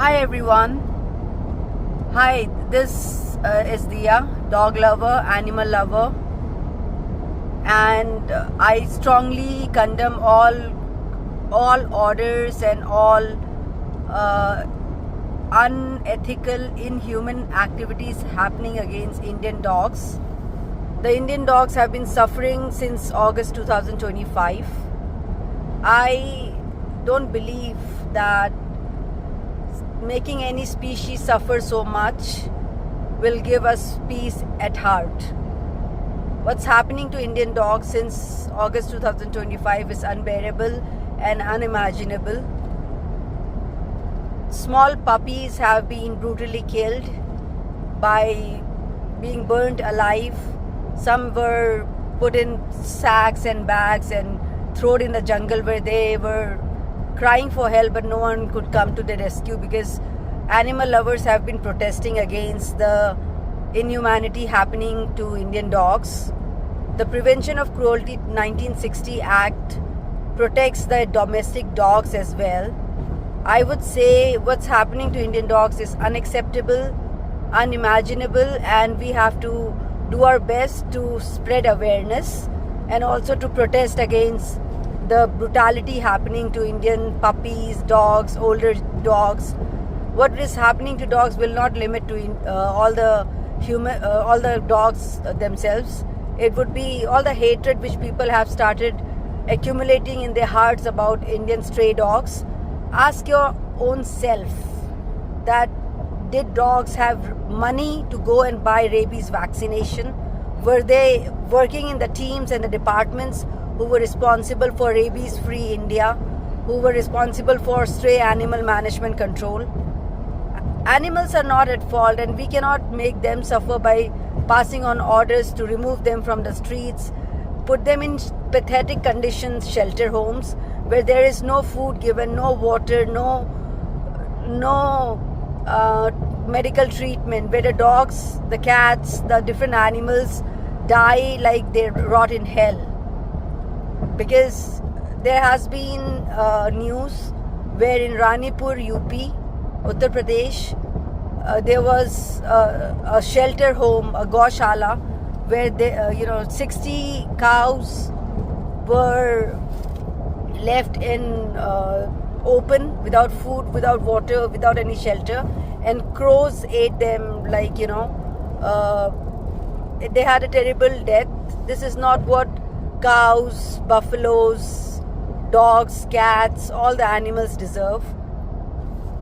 Hi everyone. Hi, this is Dia, dog lover, animal lover, and I strongly condemn all orders and all unethical, inhuman activities happening against Indian dogs. The Indian dogs have been suffering since August 2025. I don't believe that making any species suffer so much will give us peace at heart. What's happening to Indian dogs since August 2025 is unbearable and unimaginable. Small puppies have been brutally killed by being burnt alive. Some were put in sacks and bags and thrown in the jungle where they were crying for help, but no one could come to the rescue because animal lovers have been protesting against the inhumanity happening to Indian dogs. The Prevention of Cruelty 1960 Act protects the domestic dogs as well. I would say what's happening to Indian dogs is unacceptable, unimaginable, and we have to do our best to spread awareness and also to protest against the brutality happening to Indian puppies, dogs, older dogs. What is happening to dogs will not limit to all the dogs themselves. It would be all the hatred which people have started accumulating in their hearts about Indian stray dogs. Ask your own self that did dogs have money to go and buy rabies vaccination? Were they working in the teams and the departments who were responsible for rabies-free India, who were responsible for stray animal management control? Animals are not at fault, and we cannot make them suffer by passing on orders to remove them from the streets, put them in pathetic conditions, shelter homes, where there is no food given, no water, no medical treatment, where the dogs, the cats, the different animals die like they rot in hell. Because there has been news where in Ranipur, UP, Uttar Pradesh, there was a shelter home, a Gaushala, where 60 cows were left in open, without food, without water, without any shelter, and crows ate them they had a terrible death. This is not what cows, buffaloes, dogs, cats, all the animals deserve.